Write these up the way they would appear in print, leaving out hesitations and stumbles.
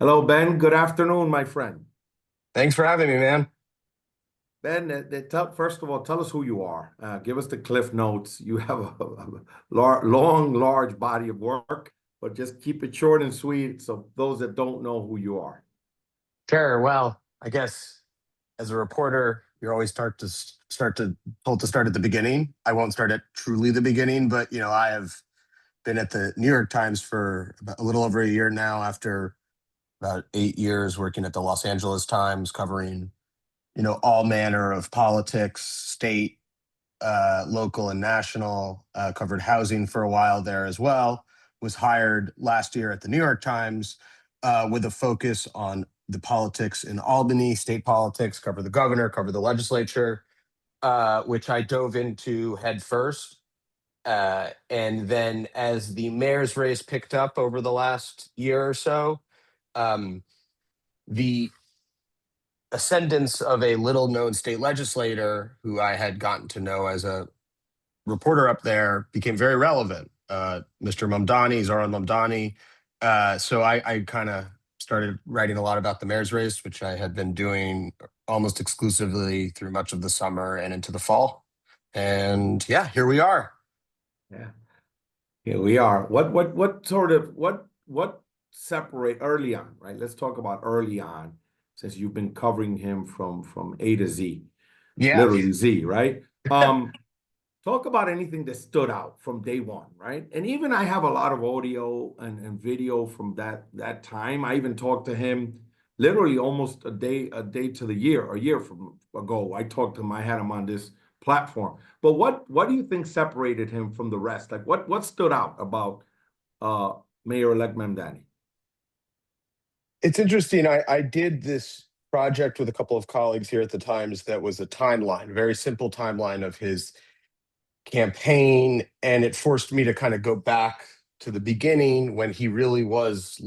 Hello, Ben. Good afternoon, my friend. Thanks for having me, man. Ben, first of all, tell us who you are. Give us the cliff notes. You have long, large body of work, but just keep it short and sweet so those that don't know who you are. Sure. Well, I guess as a reporter, you're always told to start at the beginning. I won't start at truly the beginning, but I have been at the New York Times for about a little over a year now, after about 8 years working at the Los Angeles Times, covering all manner of politics, state, local, and national. Covered housing for a while there as well. Was hired last year at the New York Times with a focus on the politics in Albany, state politics, cover the governor, cover the legislature, which I dove into head first. And then as the mayor's race picked up over the last year or so, um, the ascendance of a little known state legislator who I had gotten to know as a reporter up there became very relevant. Mr. Mamdani, Zohran Mamdani. So I kind of started writing a lot about the mayor's race, which I had been doing almost exclusively through much of the summer and into the fall. And yeah, here we are. Yeah, here we are. What separate early on, right? Let's talk about early on, since you've been covering him from A to Z, Yeah. literally Z, right? Talk about anything that stood out from day one, right? And even I have a lot of audio and video from that time. I even talked to him literally almost a day to the year, a year from ago. I talked to him, I had him on this platform. But what do you think separated him from the rest? Like what stood out about uh Mayor-elect Mamdani? It's interesting. I did this project with a couple of colleagues here at the Times that was a timeline, a very simple timeline of his campaign, and it forced me to kind of go back to the beginning when he really was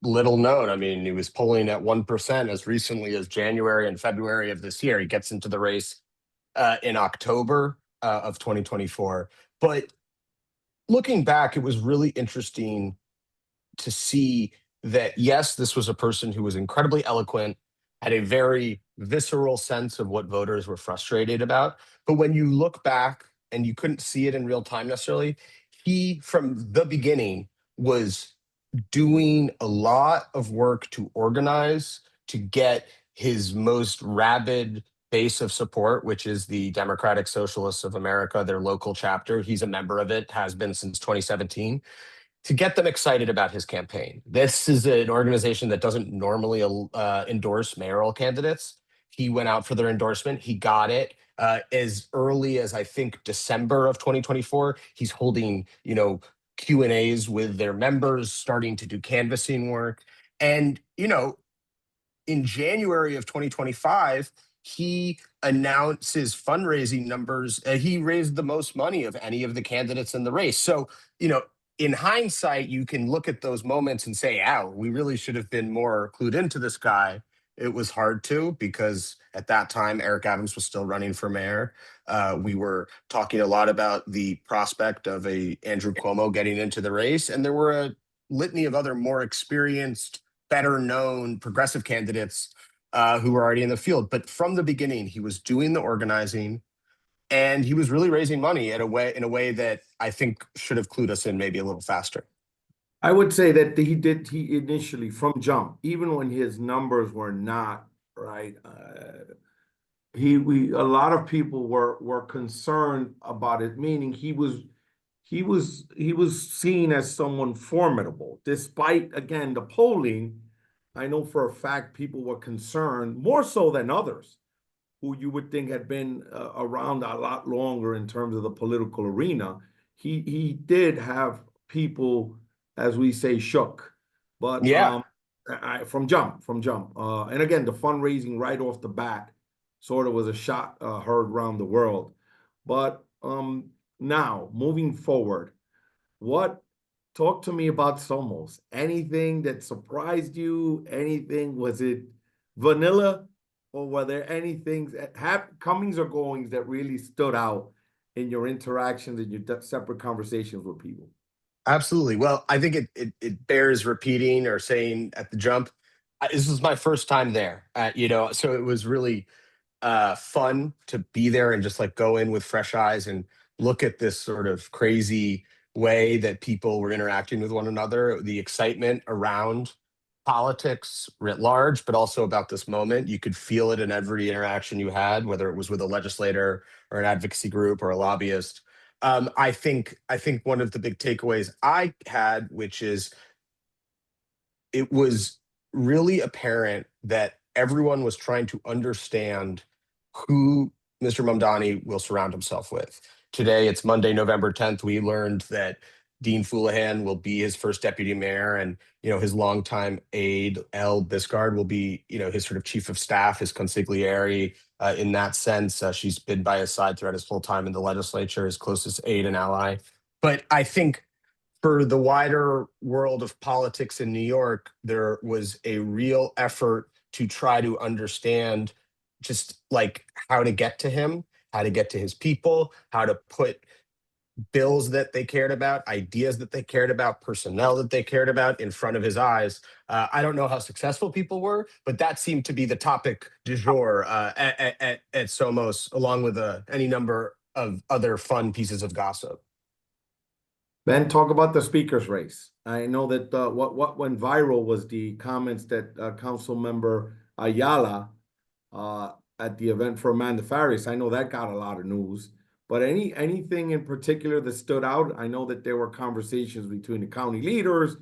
little known. I mean, he was polling at 1% as recently as January and February of this year. He gets into the race in October of 2024. But looking back, it was really interesting to see that, yes, this was a person who was incredibly eloquent, had a very visceral sense of what voters were frustrated about. But when you look back, and you couldn't see it in real time necessarily, he, from the beginning, was doing a lot of work to organize, to get his most rabid base of support, which is the Democratic Socialists of America, their local chapter. He's a member of it, has been since 2017, to get them excited about his campaign. This is an organization that doesn't normally endorse mayoral candidates. He went out for their endorsement. He got it as early as, I think, December of 2024. He's holding, Q&As with their members, starting to do canvassing work. And, in January of 2025, he announced his fundraising numbers. He raised the most money of any of the candidates in the race. So, in hindsight, you can look at those moments and say, "Ow, we really should have been more clued into this guy." It was hard to, because at that time, Eric Adams was still running for mayor. We were talking a lot about the prospect of a Andrew Cuomo getting into the race, and there were a litany of other more experienced, better known progressive candidates who were already in the field. But from the beginning, he was doing the organizing, and he was really raising money in a way that I think should have clued us in maybe a little faster. I would say that he initially from jump, even when his numbers were not right. A lot of people were concerned about it, meaning he was seen as someone formidable, despite again the polling. I know for a fact people were concerned more so than others who you would think had been around a lot longer in terms of the political arena. He did have people, as we say, shook, but Yeah. from jump, and again the fundraising right off the bat sort of was a shot heard around the world. But now moving forward, what talk to me about Somos? Anything that surprised you? Anything, was it vanilla, or were there any things that comings or goings that really stood out in your interactions and your separate conversations with people? Absolutely. Well, I think it bears repeating or saying at the jump. This was my first time there, so it was really fun to be there and just like go in with fresh eyes and look at this sort of crazy way that people were interacting with one another, the excitement around politics writ large, but also about this moment. You could feel it in every interaction you had, whether it was with a legislator or an advocacy group or a lobbyist. I think one of the big takeaways I had, which is it was really apparent that everyone was trying to understand who Mr. Mamdani will surround himself with. Today, it's Monday, November 10th. We learned that Dean Foulahan will be his first deputy mayor, and his longtime aide, Elle Biscard, will be his sort of chief of staff, his consigliere. In that sense, she's been by his side throughout his whole time in the legislature, his closest aide and ally. But I think for the wider world of politics in New York, there was a real effort to try to understand just like how to get to him, how to get to his people, how to put bills that they cared about, ideas that they cared about, personnel that they cared about in front of his eyes. I don't know how successful people were, but that seemed to be the topic du jour at Somos, along with any number of other fun pieces of gossip. Ben, talk about the speaker's race. I know that what went viral was the comments that Council Member Ayala at the event for Amanda Faris. I know that got a lot of news. But anything in particular that stood out? I know that there were conversations between the county leaders,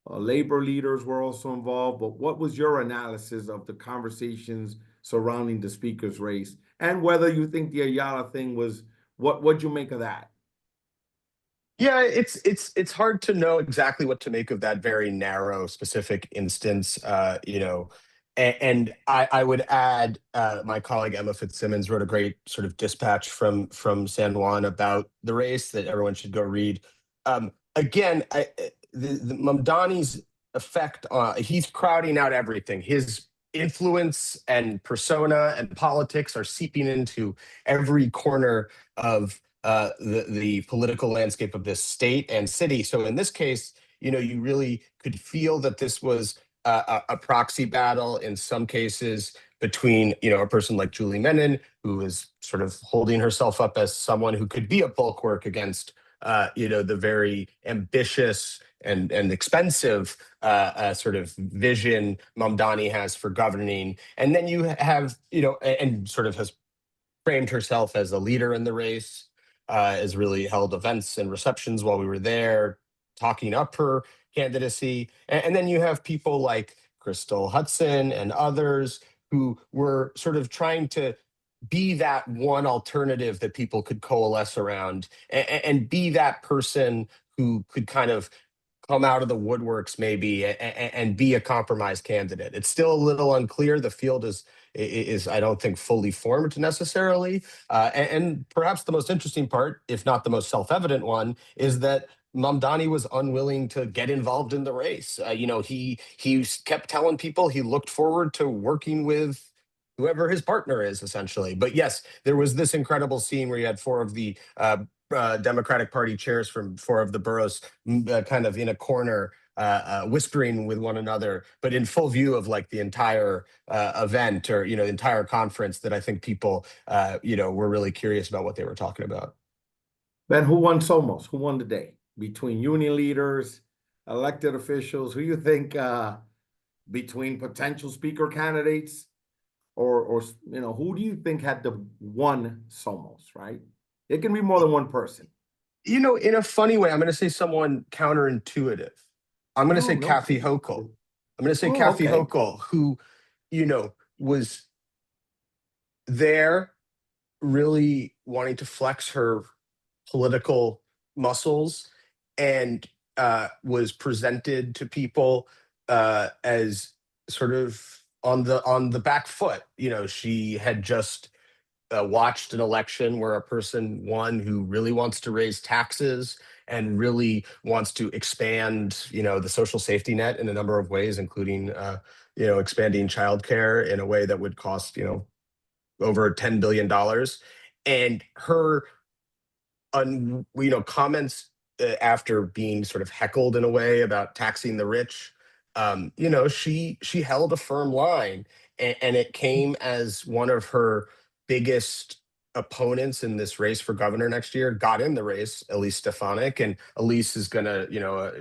labor leaders were also involved. But what was your analysis of the conversations surrounding the speaker's race, and whether you think the Ayala thing was what'd you make of that? Yeah, it's hard to know exactly what to make of that very narrow, specific instance. And I would add, my colleague Emma Fitzsimmons wrote a great sort of dispatch from San Juan about the race that everyone should go read. Again, the Mamdani's effect on he's crowding out everything. His influence and persona and politics are seeping into every corner of the political landscape of this state and city. So in this case, you really could feel that this was a proxy battle in some cases between, a person like Julie Menon, who is sort of holding herself up as someone who could be a bulwark against, the very ambitious and expensive sort of vision Mamdani has for governing. And then you have, and sort of has framed herself as a leader in the race, has really held events and receptions while we were there, talking up her candidacy. And then you have people like Crystal Hudson and others who were sort of trying to be that one alternative that people could coalesce around, and be that person who could kind of come out of the woodworks maybe and be a compromise candidate. It's still a little unclear. The field is I don't think fully formed necessarily. And perhaps the most interesting part, if not the most self-evident one, is that Mamdani was unwilling to get involved in the race. He kept telling people he looked forward to working with whoever his partner is, essentially. But yes, there was this incredible scene where you had four of the Democratic Party chairs from four of the boroughs kind of in a corner, whispering with one another, but in full view of like the entire event, or the entire conference, that I think people were really curious about what they were talking about. Ben, who won Somos? Who won the day? Between union leaders, elected officials, who you think between potential speaker candidates, or who do you think had the one Somos, right? It can be more than one person. In a funny way, I'm going to say someone counterintuitive. I'm going to Oh, say no. Kathy Hochul. I'm going to say Oh, Kathy okay. Hochul, who, was there really wanting to flex her political muscles, and was presented to people as sort of on the back foot. She had just watched an election where a person won who really wants to raise taxes and really wants to expand, the social safety net in a number of ways, including, expanding childcare in a way that would cost, over $10 billion. And her, comments after being sort of heckled in a way about taxing the rich, she held a firm line, and it came as one of her biggest opponents in this race for governor next year got in the race, Elise Stefanik, and Elise is gonna,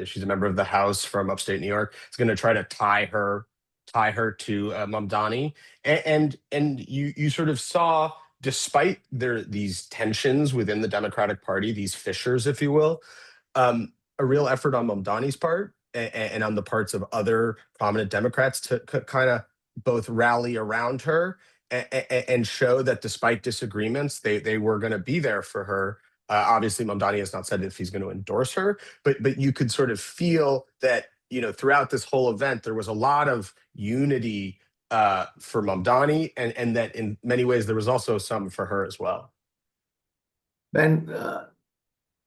she's a member of the House from upstate New York. It's gonna try to tie her to Mamdani, and you sort of saw, despite these tensions within the Democratic Party, these fissures, if you will, a real effort on Mamdani's part and on the parts of other prominent Democrats to kind of both rally around her and show that despite disagreements, they were going to be there for her. Obviously, Mamdani has not said if he's going to endorse her, but you could sort of feel that throughout this whole event there was a lot of unity for Mamdani, and that in many ways there was also some for her as well. Ben,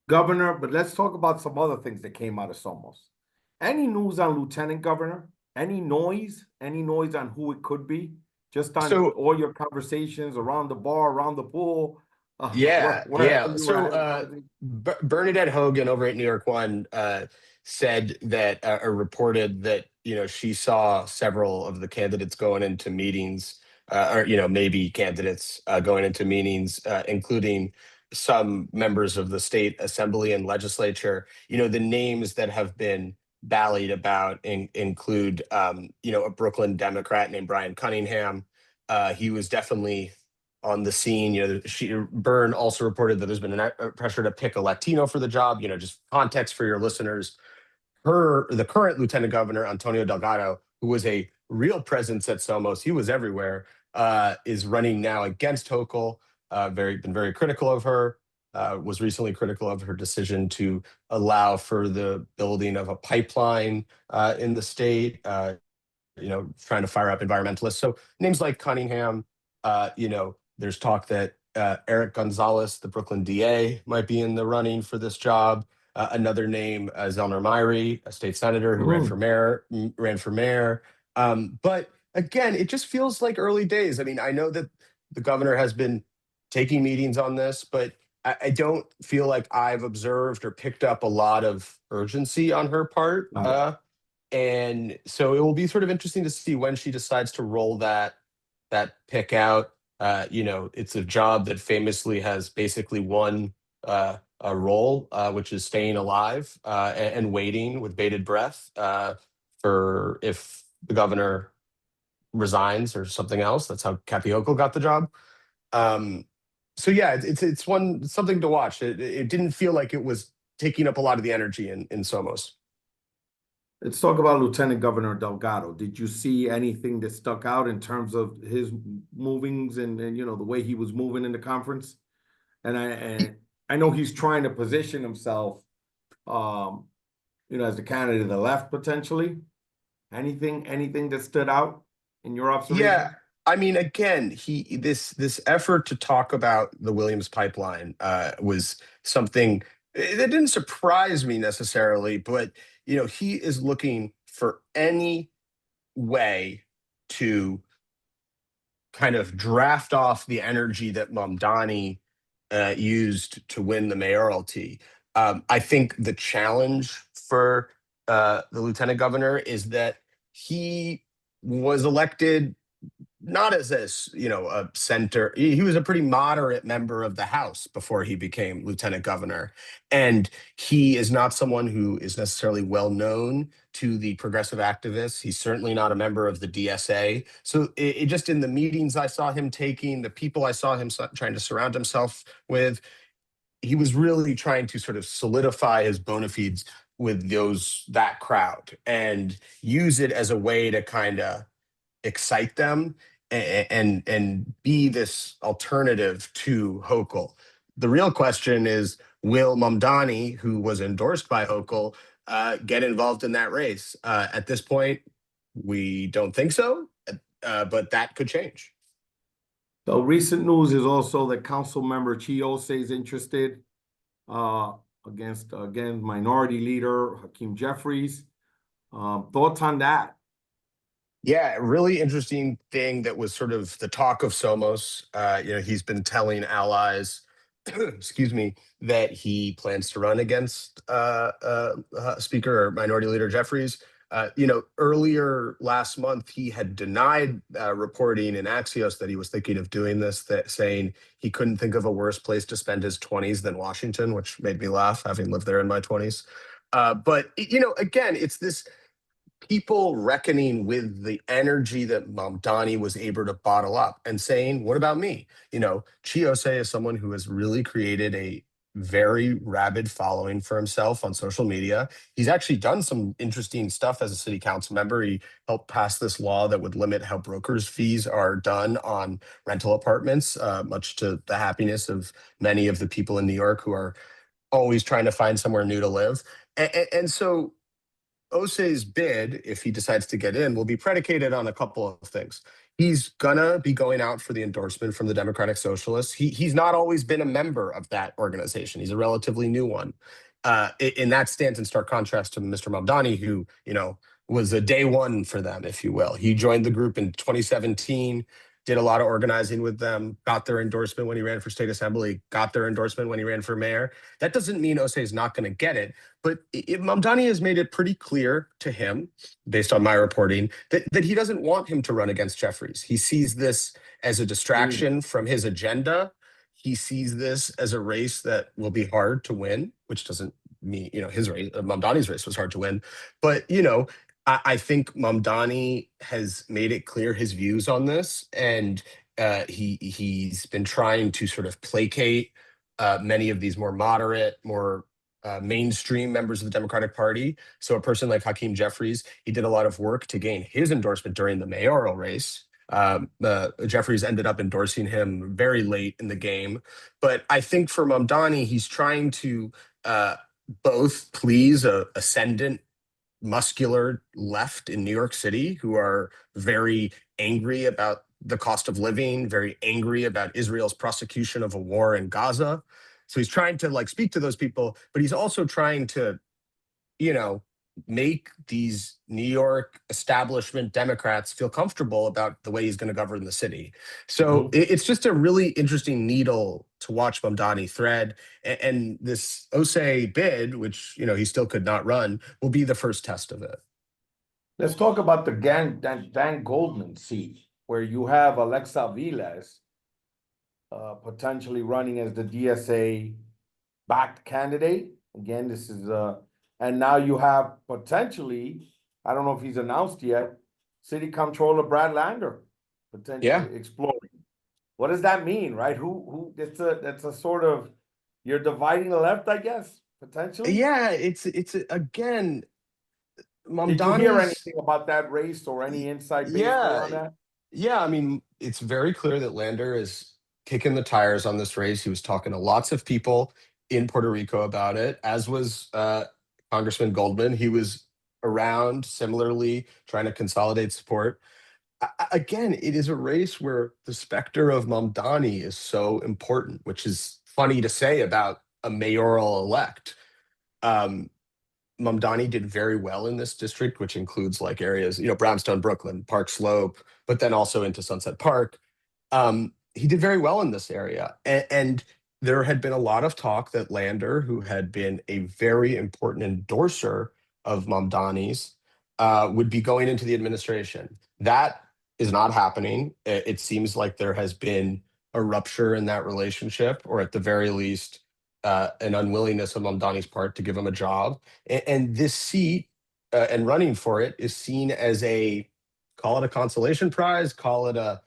Governor, but let's talk about some other things that came out of Somos. Any news on Lieutenant Governor? Any noise? Any noise on who it could be? Just on all your conversations around the bar, around the pool? Yeah. So Bernadette Hogan over at New York One said that, or reported that, she saw several of the candidates going into meetings, or maybe candidates going into meetings, including some members of the state assembly and legislature. The names that have been ballied about include, a Brooklyn Democrat named Brian Cunningham. He was definitely on the scene. Byrne also reported that there's been a pressure to pick a Latino for the job. Just context for your listeners. The current Lieutenant Governor, Antonio Delgado, who was a real presence at Somos, he was everywhere, is running now against Hochul. Been very critical of her. Was recently critical of her decision to allow for the building of a pipeline in the state. Trying to fire up environmentalists. So names like Cunningham. There's talk that Eric Gonzalez, the Brooklyn DA, might be in the running for this job. Another name, Zelner Myrie, a state senator who ran for mayor. But again, it just feels like early days. I mean, I know that the governor has been taking meetings on this, but I don't feel like I've observed or picked up a lot of urgency on her part. And so it will be sort of interesting to see when she decides to roll that pick out. It's a job that famously has basically one a role, which is staying alive and waiting with bated breath for if the governor resigns or something else. That's how Kathy Hochul got the job. So yeah, it's something to watch. It didn't feel like it was taking up a lot of the energy in Somos. Let's talk about Lieutenant Governor Delgado. Did you see anything that stuck out in terms of his movings and the way he was moving in the conference? And I know he's trying to position himself, as the candidate of the left potentially. Anything that stood out in your observation? Yeah. I mean, again, this effort to talk about the Williams pipeline was something that didn't surprise me necessarily, but he is looking for any way to kind of draft off the energy that Mamdani used to win the mayoralty. I think the challenge for the lieutenant governor is that he was elected not as a center. He was a pretty moderate member of the House before he became lieutenant governor, and he is not someone who is necessarily well known to the progressive activists. He's certainly not a member of the DSA. So it just, in the meetings I saw him taking, the people I saw him trying to surround himself with, he was really trying to sort of solidify his bona fides with that crowd and use it as a way to kind of excite them and be this alternative to Hochul. The real question is, will Mamdani, who was endorsed by Hochul, get involved in that race? At this point, we don't think so, but that could change. So recent news is also that Council Member Chiose is interested against, again, Minority Leader Hakeem Jeffries. Thoughts on that? Yeah, really interesting thing that was sort of the talk of Somos. He's been telling allies excuse me, that he plans to run against Speaker or Minority Leader Jeffries. Earlier last month, he had denied reporting in Axios that he was thinking of doing this, saying he couldn't think of a worse place to spend his 20s than Washington, which made me laugh, having lived there in my 20s. Again, it's this people reckoning with the energy that Mamdani was able to bottle up and saying, what about me? Chiose is someone who has really created a very rabid following for himself on social media. He's actually done some interesting stuff as a city council member. He helped pass this law that would limit how brokers' fees are done on rental apartments, much to the happiness of many of the people in New York who are always trying to find somewhere new to live. And so Osei's bid, if he decides to get in, will be predicated on a couple of things. He's gonna be going out for the endorsement from the Democratic Socialists. He's not always been a member of that organization. He's a relatively new one. And that stands in stark contrast to Mr. Mamdani, who, was a day one for them, if you will. He joined the group in 2017, did a lot of organizing with them, got their endorsement when he ran for state assembly, got their endorsement when he ran for mayor. That doesn't mean Osei is not going to get it, but Mamdani has made it pretty clear to him, based on my reporting, that he doesn't want him to run against Jeffries. He sees this as a distraction from his agenda. He sees this as a race that will be hard to win, which doesn't mean, his race, Mamdani's race was hard to win. But, I think Mamdani has made it clear his views on this, and he's been trying to sort of placate many of these more moderate, more mainstream members of the Democratic Party. So a person like Hakeem Jeffries, he did a lot of work to gain his endorsement during the mayoral race. Jeffries ended up endorsing him very late in the game. But I think for Mamdani, he's trying to both please a ascendant muscular left in New York City who are very angry about the cost of living, very angry about Israel's prosecution of a war in Gaza. So he's trying to speak to those people, but he's also trying to, make these New York establishment Democrats feel comfortable about the way he's going to govern the city. So it's just a really interesting needle to watch Mamdani thread. And this Osei bid, which, he still could not run, will be the first test of it. Let's talk about the Dan Goldman seat, where you have Alexa Viles potentially running as the DSA-backed candidate. Again, this is and now you have potentially, I don't know if he's announced yet, City Comptroller Brad Lander potentially exploring. What does that mean, right? Who? That's a sort of, you're dividing the left, I guess, potentially. Yeah, it's again. Did you hear anything about that race or any inside baseball on that? Yeah, I mean, it's very clear that Lander is kicking the tires on this race. He was talking to lots of people in Puerto Rico about it, as was Congressman Goldman. He was around similarly trying to consolidate support. Again, it is a race where the specter of Mamdani is so important, which is funny to say about a mayoral elect. Mamdani did very well in this district, which includes areas, Brownstone, Brooklyn, Park Slope, but then also into Sunset Park. He did very well in this area. And there had been a lot of talk that Lander, who had been a very important endorser of Mamdani's, would be going into the administration. That is not happening. It seems like there has been a rupture in that relationship, or at the very least, an unwillingness on Mamdani's part to give him a job. And this seat and running for it is seen as call it a consolation prize, call it a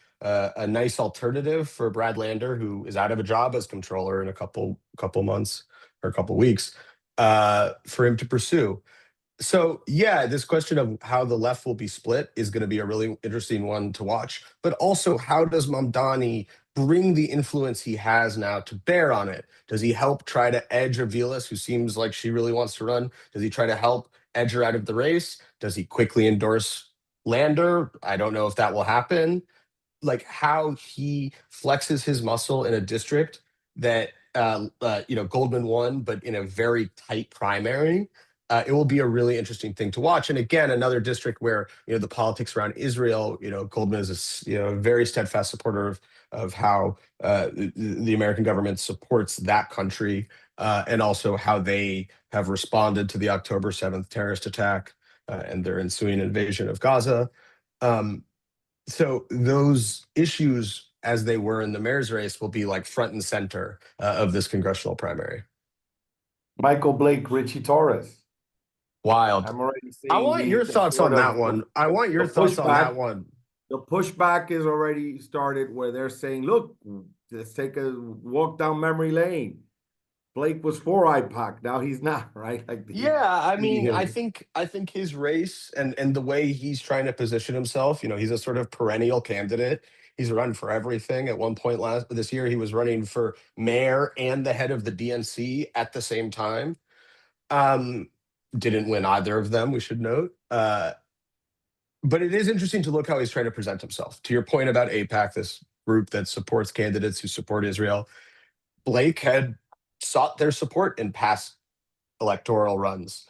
nice alternative for Brad Lander, who is out of a job as comptroller in a couple months or a couple weeks, for him to pursue. So yeah, this question of how the left will be split is going to be a really interesting one to watch. But also, how does Mamdani bring the influence he has now to bear on it? Does he help try to edge Aviles, who seems like she really wants to run? Does he try to help edge her out of the race? Does he quickly endorse Lander? I don't know if that will happen. How he flexes his muscle in a district that Goldman won, but in a very tight primary. It will be a really interesting thing to watch. And again, another district where the politics around Israel. Goldman is a very steadfast supporter of how the American government supports that country, and also how they have responded to the October 7th terrorist attack and their ensuing invasion of Gaza. So those issues, as they were in the mayor's race, will be like front and center of this congressional primary. Michael Blake, Richie Torres. Wild. I'm already I seeing want your the thoughts sort on that of one. I want your the thoughts on that pushback. one. The pushback is already started where they're saying, look, let's take a walk down memory lane. Blake was for IPAC. Now he's not, right? Yeah, I mean, I him. think his race and the way he's trying to position himself, he's a sort of perennial candidate. He's run for everything. At one point this year, he was running for mayor and the head of the DNC at the same time. Didn't win either of them, we should note. But it is interesting to look how he's trying to present himself. To your point about AIPAC, this group that supports candidates who support Israel, Blake had sought their support in past electoral runs.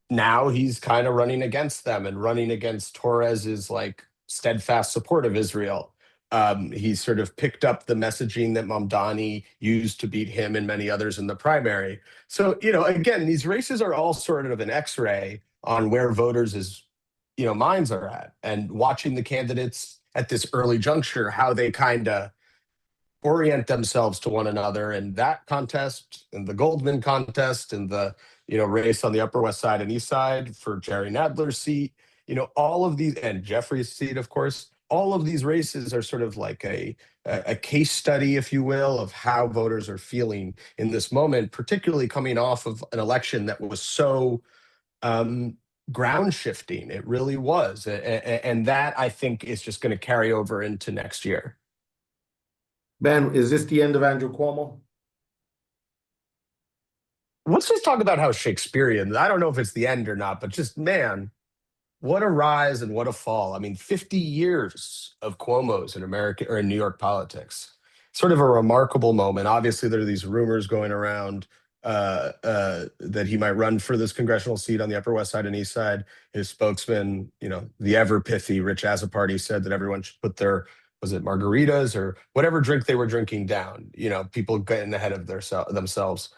Now he's kind of running against them and running against Torres's like steadfast support of Israel. He's sort of picked up the messaging that Mamdani used to beat him and many others in the primary. So, again, these races are all sort of an X-ray on where voters' minds are at, and watching the candidates at this early juncture, how they kind of orient themselves to one another in that contest, in the Goldman contest, and the race on the Upper West Side and East Side for Jerry Nadler's seat. All of these, and Jeffrey's seat, of course. All of these races are sort of like a case study, if you will, of how voters are feeling in this moment, particularly coming off of an election that was so ground shifting. It really was, and that I think is just going to carry over into next year. Ben, is this the end of Andrew Cuomo? Let's just talk about how Shakespearean. I don't know if it's the end or not, but just, man, what a rise and what a fall. I mean, 50 years of Cuomo's in America or in New York politics. Sort of a remarkable moment. Obviously, there are these rumors going around that he might run for this congressional seat on the Upper West Side and East Side. His spokesman, the ever pithy Rich Azzopardi, said that everyone should put their, was it margaritas or whatever drink they were drinking down. People getting ahead of themselves.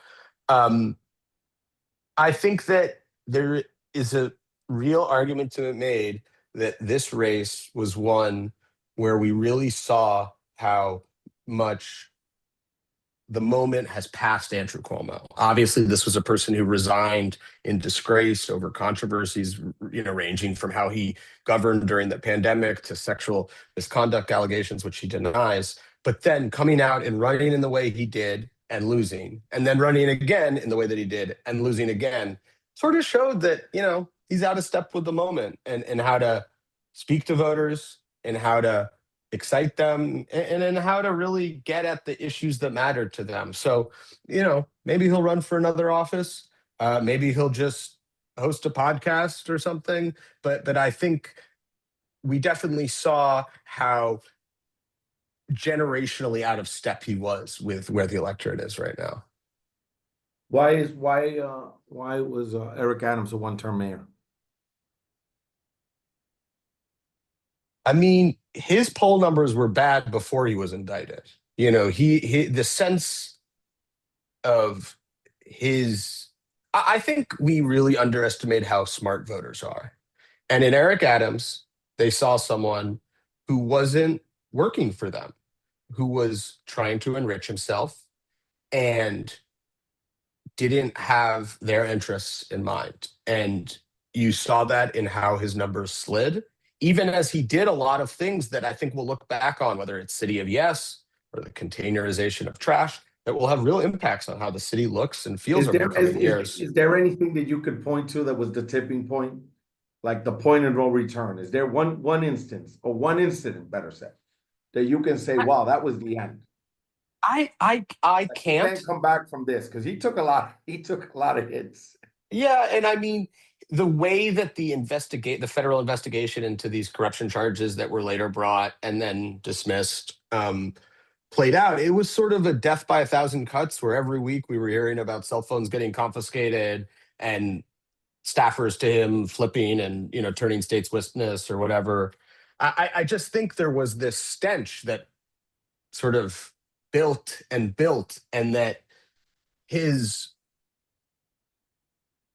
I think that there is a real argument to be made that this race was one where we really saw how much the moment has passed Andrew Cuomo. Obviously, this was a person who resigned in disgrace over controversies, ranging from how he governed during the pandemic to sexual misconduct allegations, which he denies. But then coming out and running in the way he did and losing, and then running again in the way that he did and losing again, sort of showed that, he's out of step with the moment and how to speak to voters and how to excite them and how to really get at the issues that matter to them. So, maybe he'll run for another office. Maybe he'll just host a podcast or something. But I think we definitely saw how generationally out of step he was with where the electorate is right now. Why was Eric Adams a one-term mayor? I mean, his poll numbers were bad before he was indicted. He the sense of his, I think we really underestimate how smart voters are. And in Eric Adams, they saw someone who wasn't working for them, who was trying to enrich himself and didn't have their interests in mind. And you saw that in how his numbers slid, even as he did a lot of things that I think we'll look back on, whether it's City of Yes or the containerization of trash, that will have real impacts on how the city looks and feels over the coming years. Is there anything that you could point to that was the tipping point? Like the point of no return? Is there one instance, or one incident, better said, that you can say, wow, that was the end? I can't come back from this, because he took a lot of hits. Yeah, and I mean, the way that the federal investigation into these corruption charges that were later brought and then dismissed played out, it was sort of a death by a thousand cuts, where every week we were hearing about cell phones getting confiscated and staffers to him flipping and turning state's witness or whatever. I just think there was this stench that sort of built and built, and that his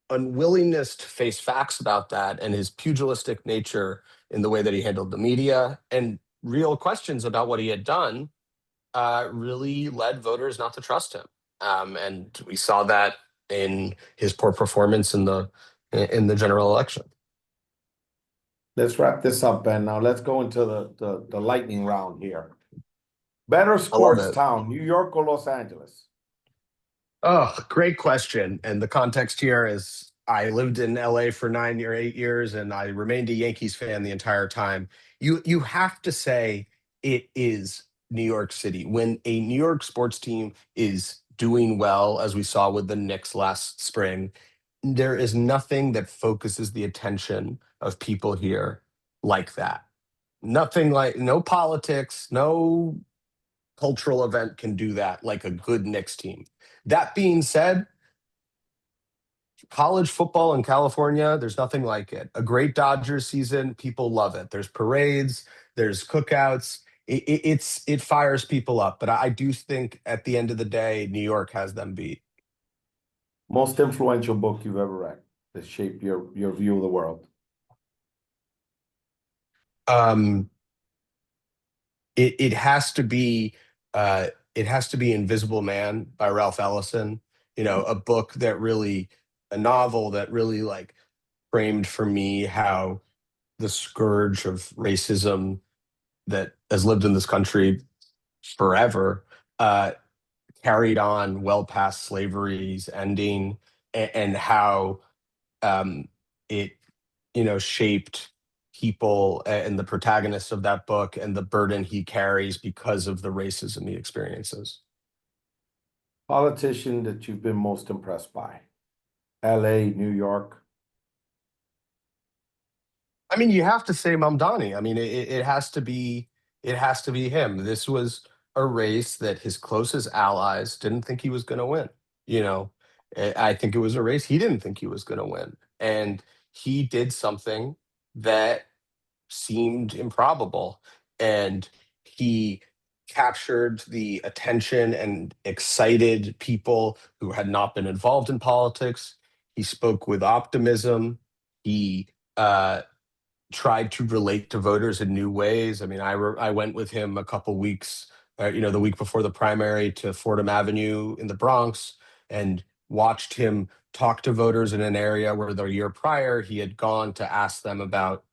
unwillingness to face facts about that and his pugilistic nature in the way that he handled the media and real questions about what he had done really led voters not to trust him. And we saw that in his poor performance in the general election. Let's wrap this up, Ben. Now let's go into the lightning round here. Better I love sports it. town, New York or Los Angeles? Oh, great question. And the context here is I lived in LA for 8 years, and I remained a Yankees fan the entire time. You have to say it is New York City. When a New York sports team is doing well, as we saw with the Knicks last spring, there is nothing that focuses the attention of people here like that. Nothing like, no politics, no cultural event can do that like a good Knicks team. That being said, college football in California, there's nothing like it. A great Dodgers season, people love it. There's parades, there's cookouts. It fires people up. But I do think at the end of the day, New York has them beat. Most influential book you've ever read that shaped your view of the world? Um, it has to be it has to be Invisible Man by Ralph Ellison. A book that really, a novel that really like framed for me how the scourge of racism that has lived in this country forever uh, carried on well past slavery's ending, and how it shaped people and the protagonists of that book and the burden he carries because of the racism he experiences. Politician that you've been most impressed by? LA, New York? I mean, you have to say Mamdani. I mean, it has to be him. This was a race that his closest allies didn't think he was going to win. You know, I think it was a race he didn't think he was going to win, and he did something that seemed improbable, and he captured the attention and excited people who had not been involved in politics. He spoke with optimism. He tried to relate to voters in new ways. I mean, I went with him a couple weeks, the week before the primary, to Fordham Avenue in the Bronx, and watched him talk to voters in an area where the year prior he had gone to ask them about,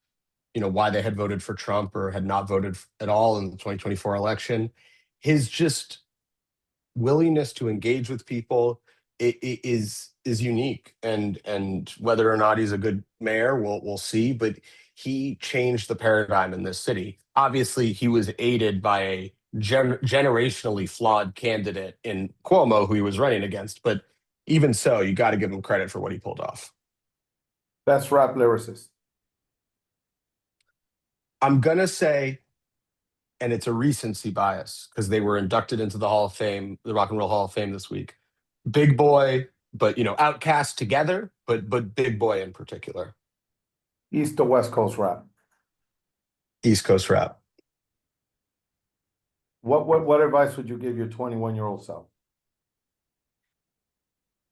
why they had voted for Trump or had not voted at all in the 2024 election. His just willingness to engage with people is unique, and whether or not he's a good mayor, we'll see. But he changed the paradigm in this city. Obviously, he was aided by a generationally flawed candidate in Cuomo, who he was running against. But even so, you got to give him credit for what he pulled off. Best rap lyricist? I'm gonna say, and it's a recency bias because they were inducted into the Hall of Fame, the Rock and Roll Hall of Fame this week. Big Boy, but Outcast together, but Big Boy in particular. East or West Coast rap? East Coast rap. What advice would you give your 21-year-old self?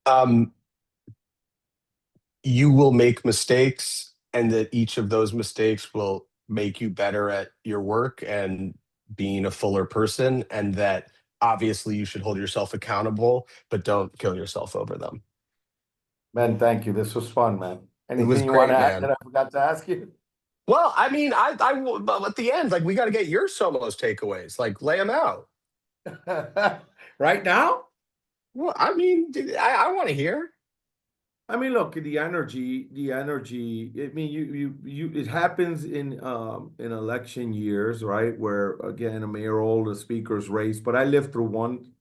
Um, you will make mistakes, and that each of those mistakes will make you better at your work and being a fuller person, and that obviously you should hold yourself accountable, but don't kill yourself over them. Man, thank you. This was fun, man. It was Anything you want to great, add man. that I forgot to ask you? Well, I mean, but at the end, like, we got to get your Somos takeaways. Like, lay them out. Right now? Well, I mean, dude, I want to hear. I mean, look, the energy, I mean, it happens in election years, right? Where again, a mayoral, the speaker's race, but I lived through one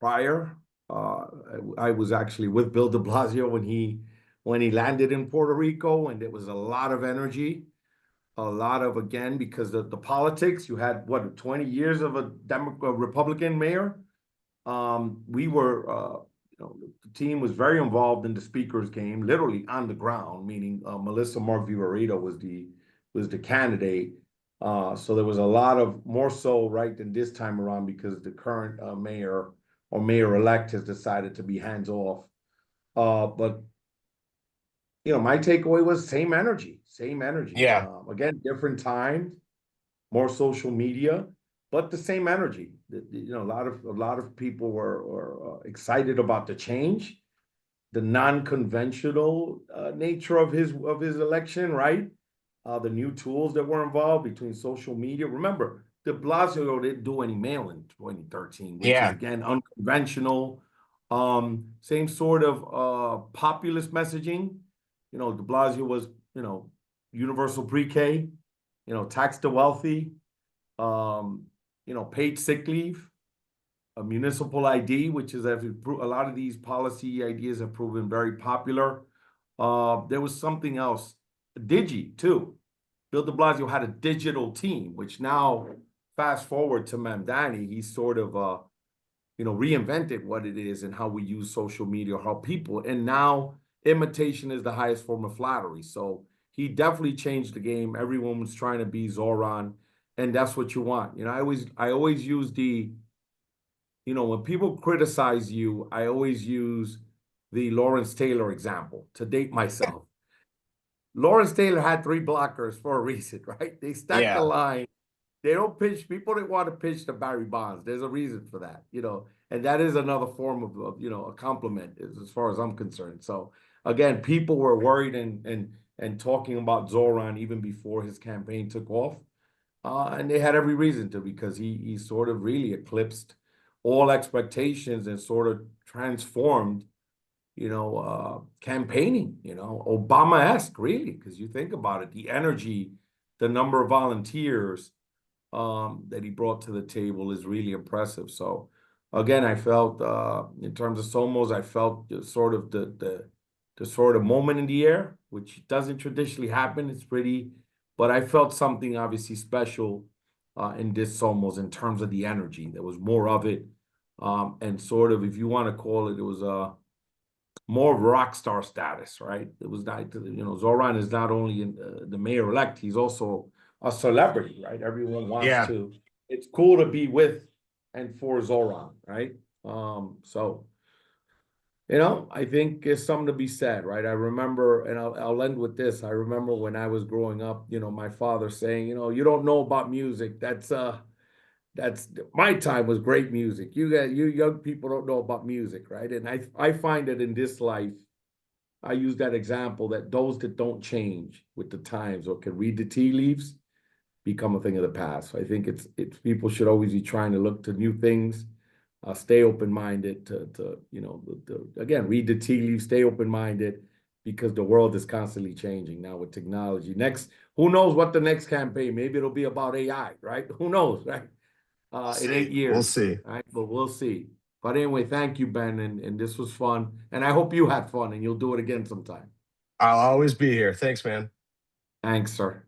prior. Uh, I was actually with Bill de Blasio when he landed in Puerto Rico, and there was a lot of energy, a lot of, again, because the politics, you had what, 20 years of a Republican mayor. We were the team was very involved in the speakers game, literally on the ground, meaning Melissa Mark Vivarito was the candidate. So there was a lot of more so right than this time around because the current mayor or mayor-elect has decided to be hands off. But my takeaway was same energy, same energy. Yeah. Again, different times, more social media, but the same energy. A lot of people were excited about the change, the non-conventional nature of his election, right? The new tools that were involved between social media. Remember, de Blasio didn't do any mail in 2013, which is Yeah. again unconventional. Same sort of populist messaging. De Blasio was, universal pre-K, tax the wealthy, paid sick leave, a municipal ID, which is a lot of these policy ideas have proven very popular. There was something else, Digi too. Bill de Blasio had a digital team, which now, fast forward to Mamdani, he's sort of reinvented what it is and how we use social media, how people, and now imitation is the highest form of flattery. So he definitely changed the game. Everyone was trying to be Zohran, and that's what you want. I always use when people criticize you, I always use the Lawrence Taylor example to date myself. Lawrence Taylor had 3 blockers for a reason, right? They stacked the Yeah. line. They don't pitch. People didn't want to pitch to Barry Bonds. There's a reason for that, and that is another form of a compliment as far as I'm concerned. So again, people were worried and talking about Zohran even before his campaign took off, and they had every reason to because he sort of really eclipsed all expectations and sort of transformed campaigning, Obama-esque, really, because you think about it, the energy, the number of volunteers that he brought to the table is really impressive. So again, I felt in terms of Somos, I felt sort of the sort of moment in the air, which doesn't traditionally happen. It's pretty, but I felt something obviously special in this Somos in terms of the energy. There was more of it, and sort of, if you want to call it, it was more rock star status, right? It was not, Zohran is not only the mayor-elect, he's also a celebrity, right? Everyone wants Yeah. to, it's cool to be with and for Zohran, right? So, I think it's something to be said, right? I remember, and I'll end with this. I remember when I was growing up, my father saying, you don't know about music. That's my time was great music. You young people don't know about music, right? And I find that in this life, I use that example that those that don't change with the times or can read the tea leaves become a thing of the past. So I think it's people should always be trying to look to new things, stay open-minded again, read the tea leaves, stay open-minded because the world is constantly changing now with technology. Next, who knows what the next campaign, maybe it'll be about AI, right? Who knows, right? In 8 years. We'll see. Right? But we'll see. But anyway, thank you, Ben, and this was fun. And I hope you had fun and you'll do it again sometime. I'll always be here. Thanks, man. Thanks, sir.